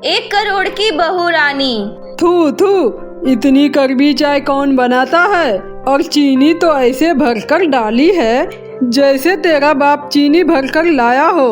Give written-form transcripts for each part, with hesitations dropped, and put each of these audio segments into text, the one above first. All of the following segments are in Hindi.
1 करोड़ की बहू रानी। थू थू, इतनी कड़वी चाय कौन बनाता है? और चीनी तो ऐसे भरकर डाली है जैसे तेरा बाप चीनी भरकर लाया हो।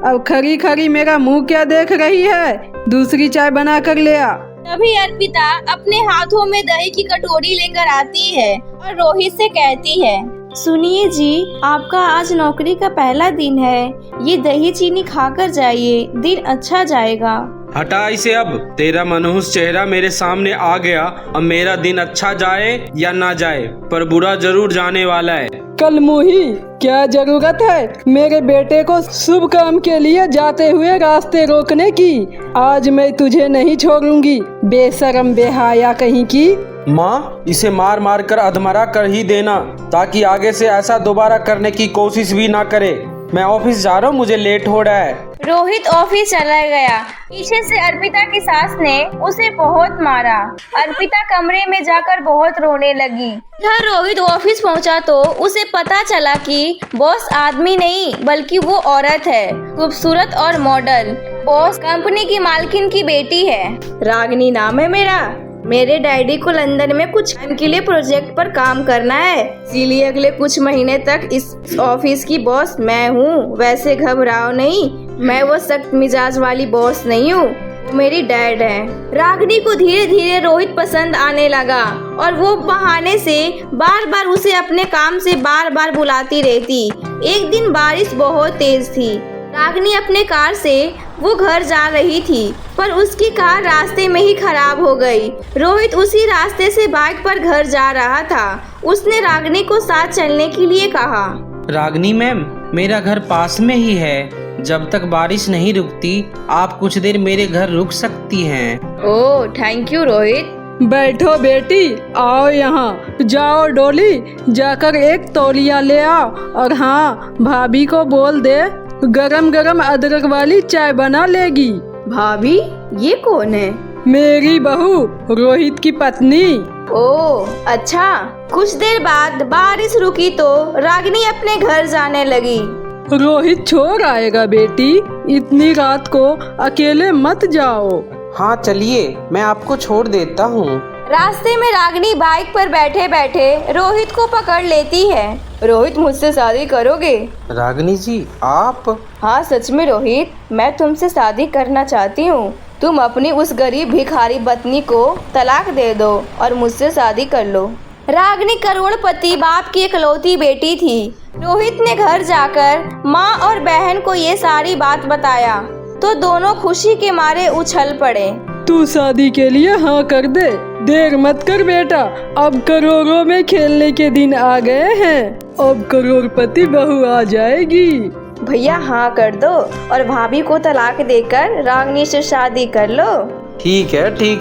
अब खरी खरी मेरा मुंह क्या देख रही है? दूसरी चाय बना कर ले आ। तभी अर्पिता अपने हाथों में दही की कटोरी लेकर आती है और रोहित से कहती है, सुनिए जी, आपका आज नौकरी का पहला दिन है, ये दही चीनी खाकर जाइए, दिन अच्छा जाएगा। हटा इसे अब। तेरा मनहूस चेहरा मेरे सामने आ गया। अब मेरा दिन अच्छा जाए या ना जाए, पर बुरा जरूर जाने वाला है। कल मुही, क्या जरूरत है मेरे बेटे को शुभ काम के लिए जाते हुए रास्ते रोकने की? आज मैं तुझे नहीं छोड़ूंगी, बेशरम बेहाया कहीं की। माँ, इसे मार मार कर अधमरा कर ही देना, ताकि आगे से ऐसा दोबारा करने की कोशिश भी ना करे। मैं ऑफिस जा रहा हूँ, मुझे लेट हो रहा है। रोहित ऑफिस चला गया। पीछे से अर्पिता की सास ने उसे बहुत मारा। अर्पिता कमरे में जाकर बहुत रोने लगी। इधर रोहित ऑफिस पहुंचा तो उसे पता चला कि बॉस आदमी नहीं बल्कि वो औरत है, खूबसूरत और मॉडल। बॉस कंपनी की मालकिन की बेटी है। रागिनी नाम है मेरा। मेरे डैडी को लंदन में कुछ टाइम के लिए प्रोजेक्ट पर काम करना है, इसीलिए अगले कुछ महीने तक इस ऑफिस की बॉस मैं हूँ। वैसे घबराओ नहीं, मैं वो सख्त मिजाज वाली बॉस नहीं हूँ, मेरी डैड है। रागिनी को धीरे धीरे रोहित पसंद आने लगा और वो बहाने से बार बार उसे अपने काम से बार बार बुलाती रहती। एक दिन बारिश बहुत तेज थी। रागिनी अपने कार से वो घर जा रही थी, पर उसकी कार रास्ते में ही खराब हो गई। रोहित उसी रास्ते से बाइक पर घर जा रहा था। उसने रागिनी को साथ चलने के लिए कहा। रागिनी मैम, मेरा घर पास में ही है। जब तक बारिश नहीं रुकती आप कुछ देर मेरे घर रुक सकती हैं। ओह, थैंक यू रोहित। बैठो बेटी, आओ यहाँ। जाओ डोली, जाकर एक तौलिया ले आओ, और हाँ, भाभी को बोल दे गरम गरम अदरक वाली चाय बना लेगी। भाभी, ये कौन है? मेरी बहू, रोहित की पत्नी। ओह अच्छा। कुछ देर बाद बारिश रुकी तो रागिनी अपने घर जाने लगी। रोहित छोड़ आएगा बेटी, इतनी रात को अकेले मत जाओ। हाँ चलिए, मैं आपको छोड़ देता हूँ। रास्ते में रागिनी बाइक पर बैठे बैठे रोहित को पकड़ लेती है। रोहित, मुझसे शादी करोगे? रागिनी जी, आप? हाँ सच में रोहित, मैं तुमसे शादी करना चाहती हूँ। तुम अपनी उस गरीब भिखारी पत्नी को तलाक दे दो और मुझसे शादी कर लो। रागिनी करोड़पति बाप की इकलौती बेटी थी। रोहित ने घर जाकर माँ और बहन को ये सारी बात बताया तो दोनों खुशी के मारे उछल पड़े। तू शादी के लिए हाँ कर दे, देर मत कर बेटा। अब करोड़ों में खेलने के दिन आ गए हैं। अब करोड़पति बहू आ जाएगी। भैया हाँ कर दो और भाभी को तलाक देकर रागिनी से शादी कर लो। ठीक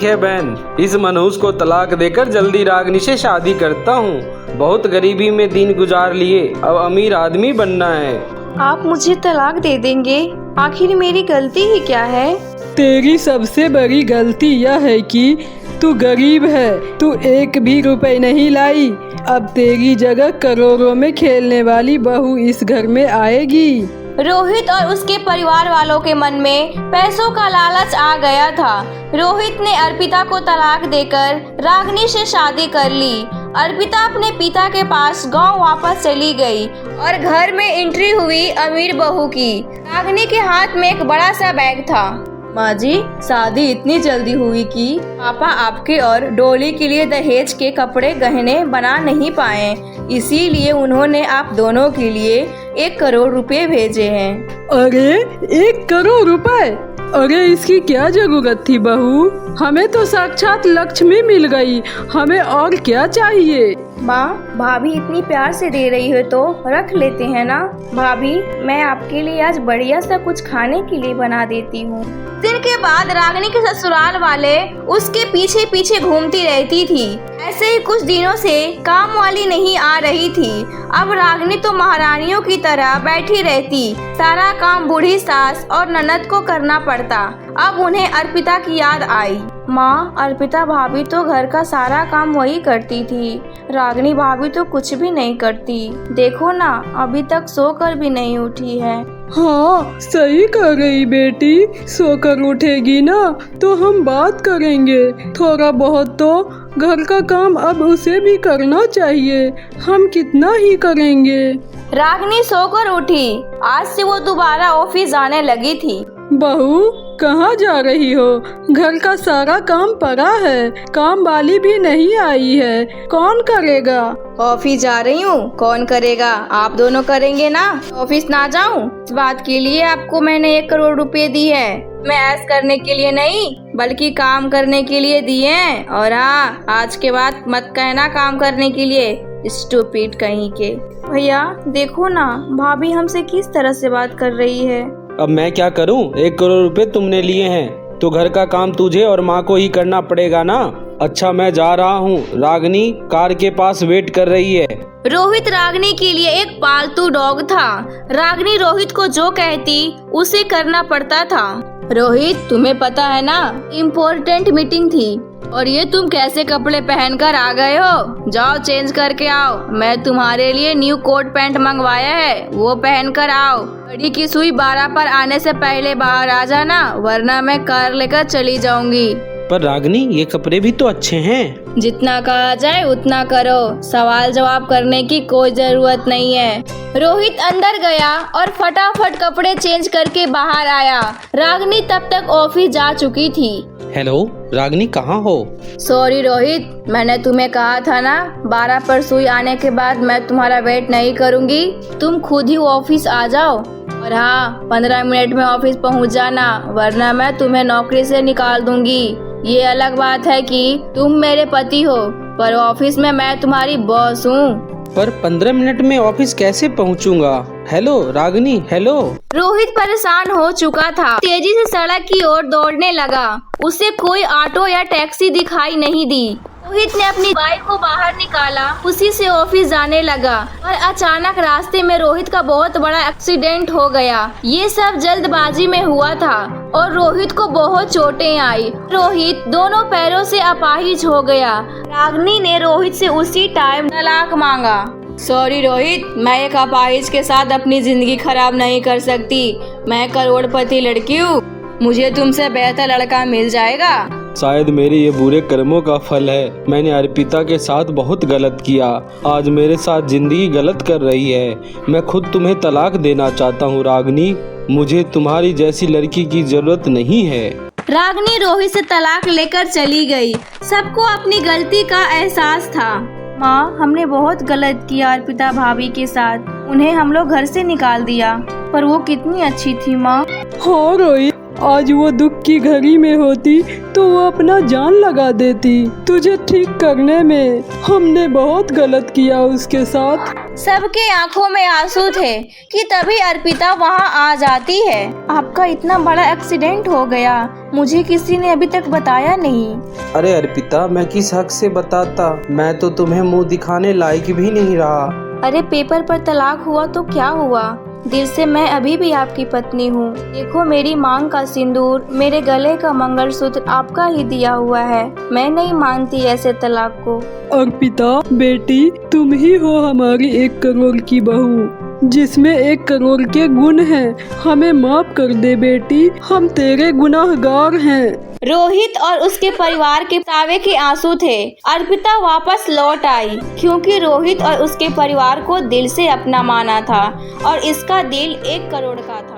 है बहन, इस मनहूस को तलाक देकर जल्दी रागिनी से शादी करता हूँ। बहुत गरीबी में दिन गुजार लिए, अब अमीर आदमी बनना है। आप मुझे तलाक दे देंगे? आखिर मेरी गलती ही क्या है? तेरी सबसे बड़ी गलती यह है कि तू गरीब है। तू एक भी रुपए नहीं लाई। अब तेरी जगह करोड़ों में खेलने वाली बहू इस घर में आएगी। रोहित और उसके परिवार वालों के मन में पैसों का लालच आ गया था। रोहित ने अर्पिता को तलाक देकर रागिनी से शादी कर ली। अर्पिता अपने पिता के पास गांव वापस चली गई और घर में एंट्री हुई अमीर बहू की। रागिनी के हाथ में एक बड़ा सा बैग था। माँ जी, शादी इतनी जल्दी हुई कि पापा आपके और डोली के लिए दहेज के कपड़े गहने बना नहीं पाए, इसीलिए उन्होंने आप दोनों के लिए 1 करोड़ रुपए भेजे हैं। अरे 1 करोड़ रुपए? अरे इसकी क्या जरूरत थी बहू? हमें तो साक्षात लक्ष्मी मिल गई, हमें और क्या चाहिए? माँ, भाभी इतनी प्यार से दे रही है तो रख लेते हैं ना। भाभी, मैं आपके लिए आज बढ़िया सा कुछ खाने के लिए बना देती हूँ। दिन के बाद रागिनी के ससुराल वाले उसके पीछे पीछे घूमती रहती थी। ऐसे ही कुछ दिनों से काम वाली नहीं आ रही थी। अब रागिनी तो महारानियों की तरह बैठी रहती। सारा काम बूढ़ी सास और ननद को करना पड़ता। अब उन्हें अर्पिता की याद आई। माँ, अर्पिता भाभी तो घर का सारा काम वही करती थी, रागिनी भाभी तो कुछ भी नहीं करती। देखो ना, अभी तक सोकर भी नहीं उठी है। हाँ सही कह रही बेटी, सोकर उठेगी ना तो हम बात करेंगे। थोड़ा बहुत तो घर का काम अब उसे भी करना चाहिए, हम कितना ही करेंगे। रागिनी सोकर उठी। आज से वो दोबारा ऑफिस जाने लगी थी। बहू कहाँ जा रही हो? घर का सारा काम पड़ा है, काम वाली भी नहीं आई है, कौन करेगा? ऑफिस जा रही हूँ, कौन करेगा? आप दोनों करेंगे ना। ऑफिस ना जाऊँ, इस बात के लिए आपको मैंने 1 करोड़ रुपए दी है। मैं ऐश करने के लिए नहीं बल्कि काम करने के लिए दिए हैं। और हाँ, आज के बाद मत कहना काम करने के लिए, स्टूपिड कहीं के। भैया देखो ना, भाभी हमसे किस तरह से बात कर रही है। अब मैं क्या करूं? 1 करोड़ रुपए तुमने लिए हैं तो घर का काम तुझे और माँ को ही करना पड़ेगा ना। अच्छा मैं जा रहा हूँ, रागिनी कार के पास वेट कर रही है। रोहित रागिनी के लिए एक पालतू डॉग था। रागिनी रोहित को जो कहती उसे करना पड़ता था। रोहित तुम्हें पता है ना, इम्पोर्टेंट मीटिंग थी और ये तुम कैसे कपड़े पहनकर आ गए हो? जाओ चेंज करके आओ। मैं तुम्हारे लिए न्यू कोट पैंट मंगवाया है, वो पहनकर आओ। घड़ी की सुई 12 पर आने से पहले बाहर आ जाना, वरना मैं कार लेकर चली जाऊंगी। पर रागिनी ये कपड़े भी तो अच्छे हैं। जितना कहा जाए उतना करो, सवाल जवाब करने की कोई जरूरत नहीं है। रोहित अंदर गया और फटाफट कपड़े चेंज करके बाहर आया। रागिनी तब तक ऑफिस जा चुकी थी। हेलो रागिनी, कहाँ हो? सॉरी रोहित, मैंने तुम्हें कहा था ना 12 पर सुई आने के बाद मैं तुम्हारा वेट नहीं करूंगी। तुम खुद ही ऑफिस आ जाओ। और हाँ, 15 मिनट में ऑफिस पहुंच जाना, वरना मैं तुम्हें नौकरी से निकाल दूंगी। ये अलग बात है कि तुम मेरे पति हो, पर ऑफिस में मैं तुम्हारी बॉस हूँ। पर 15 मिनट में ऑफिस कैसे पहुंचूंगा? Hello Ragini, hello. रोहित परेशान हो चुका था, तेजी से सड़क की ओर दौड़ने लगा। उसे कोई ऑटो या टैक्सी दिखाई नहीं दी। रोहित ने अपनी बाइक को बाहर निकाला, उसी से ऑफिस जाने लगा। और अचानक रास्ते में रोहित का बहुत बड़ा एक्सीडेंट हो गया। ये सब जल्दबाजी में हुआ था और रोहित को बहुत चोटें आई। रोहित दोनों पैरों से अपाहिज हो गया। रागिनी ने रोहित से उसी टाइम तलाक मांगा। सॉरी रोहित, मैं एक अपाहिज के साथ अपनी जिंदगी खराब नहीं कर सकती। मैं करोड़पति लड़की हूँ, मुझे तुमसे बेहतर लड़का मिल जाएगा। शायद मेरे ये बुरे कर्मों का फल है। मैंने अर्पिता के साथ बहुत गलत किया, आज मेरे साथ जिंदगी गलत कर रही है। मैं खुद तुम्हें तलाक देना चाहता हूँ रागिनी, मुझे तुम्हारी जैसी लड़की की जरूरत नहीं है। रागिनी रोहित से तलाक लेकर चली गई। सबको अपनी गलती का एहसास था। माँ, हमने बहुत गलत किया अर्पिता भाभी के साथ। उन्हें हम लोग घर से निकाल दिया, पर वो कितनी अच्छी थी माँ। हाँ रोहित, आज वो दुख की घड़ी में होती तो वो अपना जान लगा देती तुझे ठीक करने में। हमने बहुत गलत किया उसके साथ। सबके आंखों में आंसू थे कि तभी अर्पिता वहां आ जाती है। आपका इतना बड़ा एक्सीडेंट हो गया, मुझे किसी ने अभी तक बताया नहीं। अरे अर्पिता, मैं किस हक से बताता? मैं तो तुम्हें मुंह दिखाने लायक भी नहीं रहा। अरे पेपर पर तलाक हुआ तो क्या हुआ, दिल से मैं अभी भी आपकी पत्नी हूँ। देखो, मेरी मांग का सिंदूर, मेरे गले का मंगलसूत्र आपका ही दिया हुआ है। मैं नहीं मानती ऐसे तलाक को। अर्पिता बेटी, तुम ही हो हमारी 1 करोड़ की बहू, जिसमें 1 करोड़ के गुण हैं। हमें माफ कर दे बेटी, हम तेरे गुनाहगार हैं। रोहित और उसके परिवार के तावे के आंसू थे। अर्पिता वापस लौट आई क्योंकि रोहित और उसके परिवार को दिल से अपना माना था और इसका दिल 1 करोड़ का था।